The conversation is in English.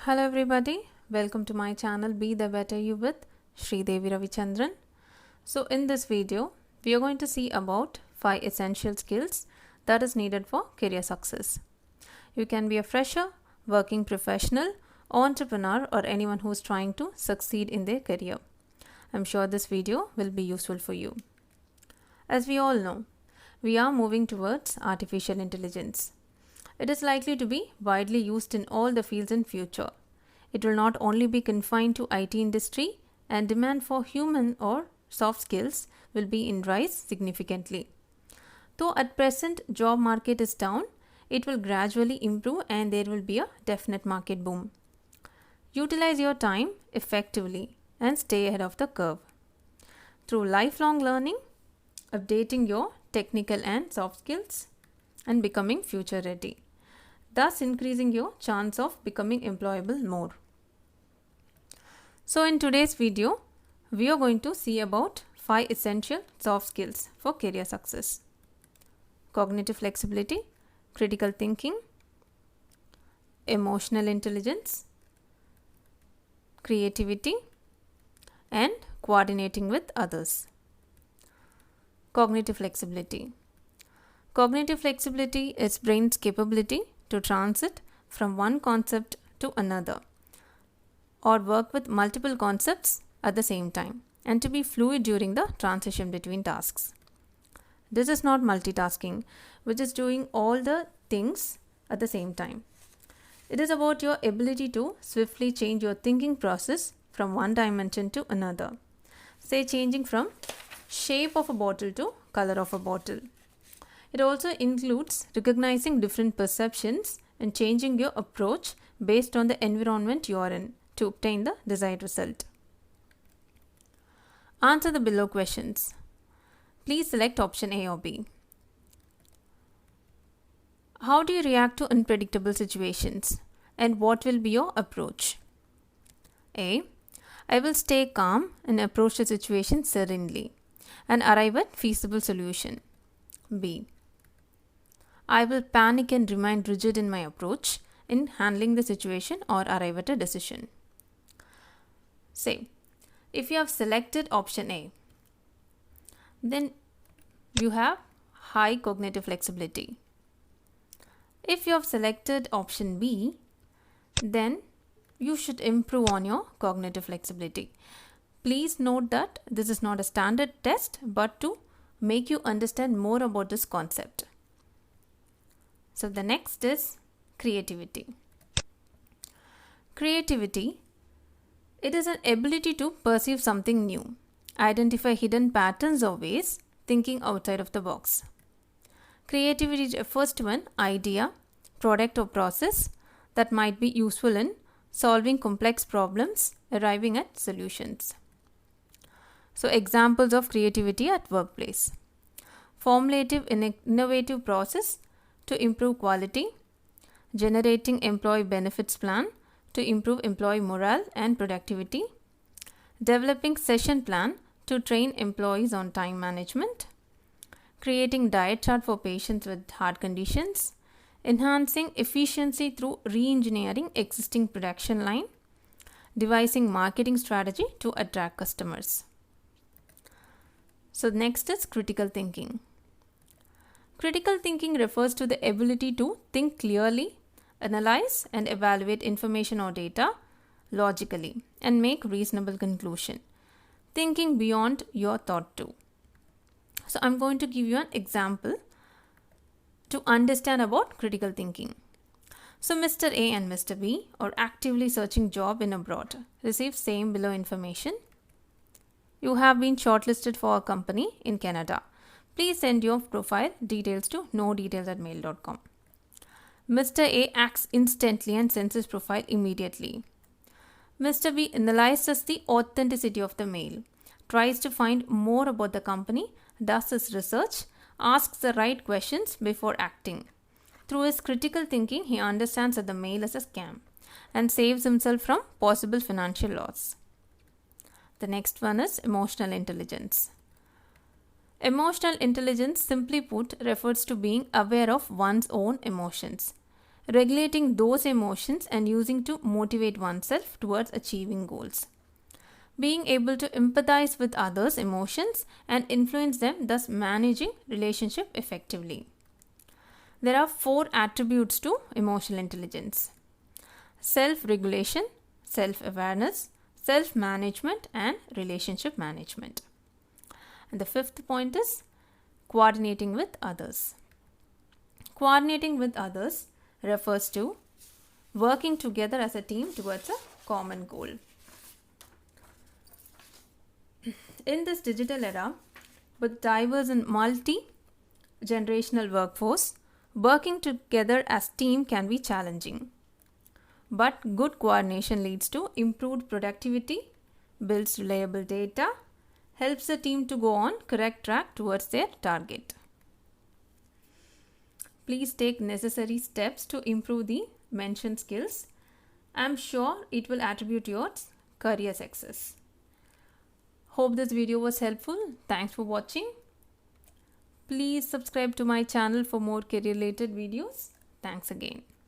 Hello everybody, welcome to my channel Be the Better You with Sri Devi Ravichandran. So in this video, we are going to see about 5 essential skills that is needed for career success. You can be a fresher, working professional, entrepreneur or anyone who is trying to succeed in their career. I'm sure this video will be useful for you. As we all know, we are moving towards artificial intelligence. It is likely to be widely used in all the fields in future. It will not only be confined to IT industry, and demand for human or soft skills will be in rise significantly. Though at present job market is down, it will gradually improve and there will be a definite market boom. Utilize your time effectively and stay ahead of the curve. Through lifelong learning, updating your technical and soft skills, and becoming future ready, thus increasing your chance of becoming employable more. So in today's video, we are going to see about 5 essential soft skills for career success. Cognitive flexibility, critical thinking, emotional intelligence, creativity, and coordinating with others. Cognitive flexibility. Cognitive flexibility is brain's capability to transit from one concept to another or work with multiple concepts at the same time and to be fluid during the transition between tasks. This is not multitasking, which is doing all the things at the same time. It is about your ability to swiftly change your thinking process from one dimension to another. Say changing from shape of a bottle to color of a bottle. It also includes recognizing different perceptions and changing your approach based on the environment you are in to obtain the desired result. Answer the below questions. Please select option A or B. How do you react to unpredictable situations and what will be your approach? A. I will stay calm and approach the situation serenely and arrive at feasible solution. B. I will panic and remain rigid in my approach in handling the situation or arrive at a decision. Say, if you have selected option A, then you have high cognitive flexibility. If you have selected option B, then you should improve on your cognitive flexibility. Please note that this is not a standard test, but to make you understand more about this concept. So the next is creativity. Creativity, it is an ability to perceive something new, identify hidden patterns or ways, thinking outside of the box. Creativity refers to an idea, product or process that might be useful in solving complex problems, arriving at solutions. So examples of creativity at workplace. Formulative innovative process to improve quality, generating employee benefits plan to improve employee morale and productivity, developing session plan to train employees on time management, creating diet chart for patients with heart conditions, enhancing efficiency through re-engineering existing production line, devising marketing strategy to attract customers. So next is critical thinking. Critical thinking refers to the ability to think clearly, analyze and evaluate information or data logically and make reasonable conclusion, thinking beyond your thought too. So I'm going to give you an example to understand about critical thinking. So Mr. A and Mr. B are actively searching job in abroad. Receive same below information. You have been shortlisted for a company in Canada. Please send your profile details to nodetails@mail.com. Mr. A acts instantly and sends his profile immediately. Mr. B analyzes the authenticity of the mail, tries to find more about the company, does his research, asks the right questions before acting. Through his critical thinking, he understands that the mail is a scam and saves himself from possible financial loss. The next one is emotional intelligence. Emotional intelligence, simply put, refers to being aware of one's own emotions, regulating those emotions and using to motivate oneself towards achieving goals. Being able to empathize with others' emotions and influence them, thus managing relationship effectively. There are 4 attributes to emotional intelligence: self-regulation, self-awareness, self-management, and relationship management. And the 5th point is coordinating with others. Coordinating with others refers to working together as a team towards a common goal. In this digital era, with diverse and multi-generational workforce, working together as team can be challenging. But good coordination leads to improved productivity, builds reliable data, helps the team to go on correct track towards their target. Please take necessary steps to improve the mentioned skills. I am sure it will attribute towards career success. Hope this video was helpful. Thanks for watching. Please subscribe to my channel for more career related videos. Thanks again.